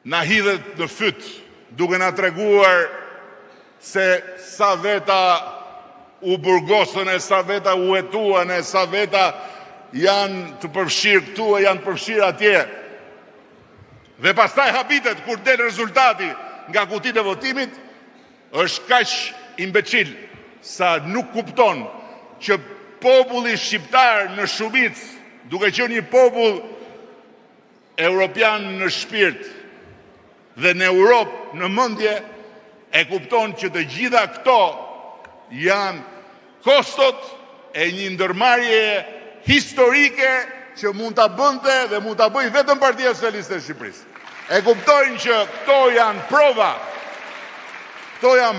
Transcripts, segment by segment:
na hidhet në fyt, duke na treguar se sa veta u burgosën, e sa veta u hetuan, e sa veta janë të përfshirë këtu e janë përfshirë atje. Dhe pastaj habitet kur del rezultati nga kutitë e votimit, është kaq imbeçil sa nuk kupton që populli shqiptar në shumicë, duke qenë një popull europian në shpirt dhe në Europë në mendje, e kupton që të gjitha këto janë kostot e një ndërmarrje historike që mund ta bënte dhe mund ta bëjë vetëm Partia Socialiste e Shqipërisë. E kuptojnë që këto janë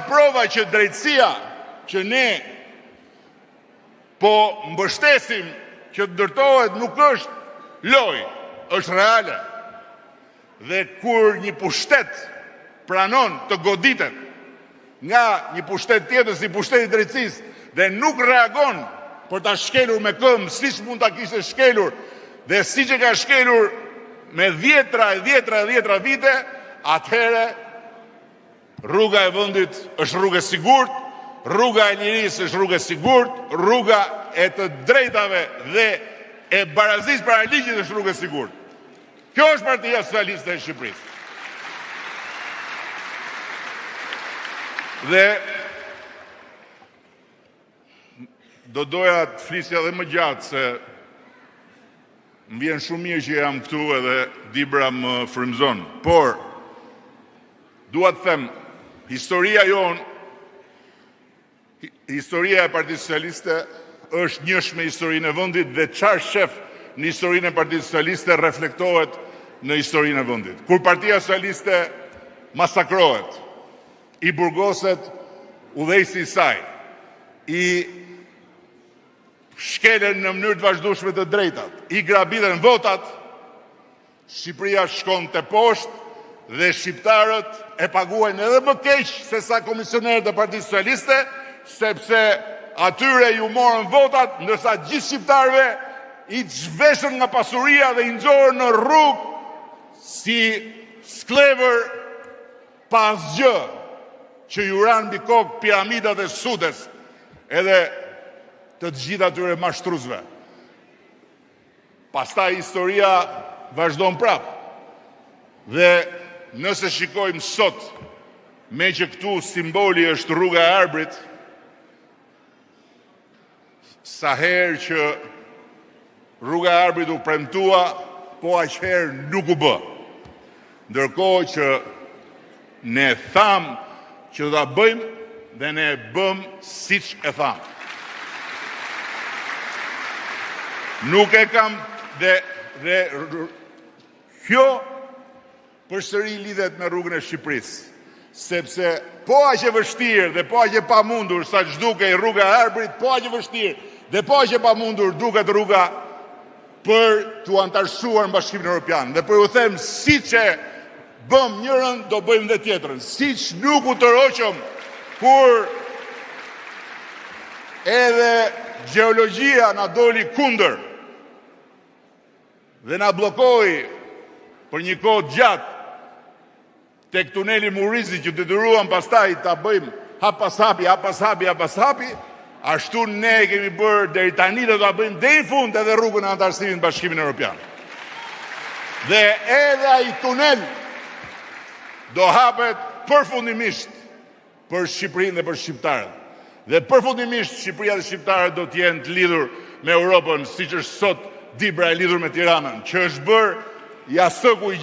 prova që drejtësia që ne po mbështesim që të ndërtohet nuk është lojë, është reale. Dhe kur një pushtet pranon të goditet nga një pushtet tjetër si pushteti i drejtësisë dhe nuk reagon për ta shkelur me këmbë siç mund ta kishte shkelur dhe siç e ka shkelur me dhjetra vite, atëherë rruga e vendit është rrugë e sigurt, rruga e lirisë është rrugë e sigurt, rruga e të drejtave dhe e barazisë para ligjit është rrugë e sigurt. Kjo është Partia Socialiste e Shqipërisë. Dhe do doja të flisja edhe më gjatë se më vjen shumë mirë që jam këtu edhe Dibra më frymëzon. Por dua të them, historia e Partisë Socialiste është njësh me historinë e vendit dhe çfarë shef në historinë e Partisë Socialiste reflektohet në historinë e vendit. Kur Partia Socialiste masakrohet, i burgoset udhëheqësi i saj, i shkelen në mënyrë të vazhdueshme të drejtat, i grabiten votat, Shqipëria shkon te poshtë dhe shqiptarët e paguajnë edhe më keq se sa komisionerët e Partisë Socialiste, sepse atyre ju morën votat, ndërsa gjithë shqiptarëve i zhveshën nga pasuria dhe i nxorën në rrugë si sklever pas gjë, që ju ranë mbi kokë piramidat e Sudes edhe të gjitha atyre mashtruzve. Pastaj historia vazhdon prapë. Dhe nëse shikojmë sot, me që këtu simboli është rruga e Arbrit, sa herë që rruga e Arbrit u premtua, po aq herë nuk u bë. Ndërkohë që ne thamë që do ta bëjmë dhe ne e bëm siç e thamë. Nuk e kam dhe kjo përsëri lidhet me rrugën e Shqipërisë, sepse po aq e vështirë dhe po aq e pamundur sa ç'dukej rruga e Arbrit, po aq e vështirë dhe po aq e pamundur duket rruga për t'u antarësuar në Bashkimin Evropian. Dhe për ju them, siç e bëm njërën, do bëjmë dhe tjetrën. Siç nuk u tërhoqëm kur edhe gjeologjia na doli kundër dhe na blokoi për një kohë gjatë tek tuneli Murrizi që detyruam pastaj ta bëjmë hap pas hapi, ashtu ne kemi bërë deri tani dhe do ta bëjmë deri në fund edhe rrugën e antarësimit në Bashkimin Evropian. Dhe edhe ai tunel do hapet përfundimisht për Shqipërinë dhe për shqiptarët. Dhe përfundimisht Shqipëria dhe shqiptarët do të jenë të lidhur me Europën, siç është sot Dibra e lidhur me Tiranën, që është bërë jashtëku i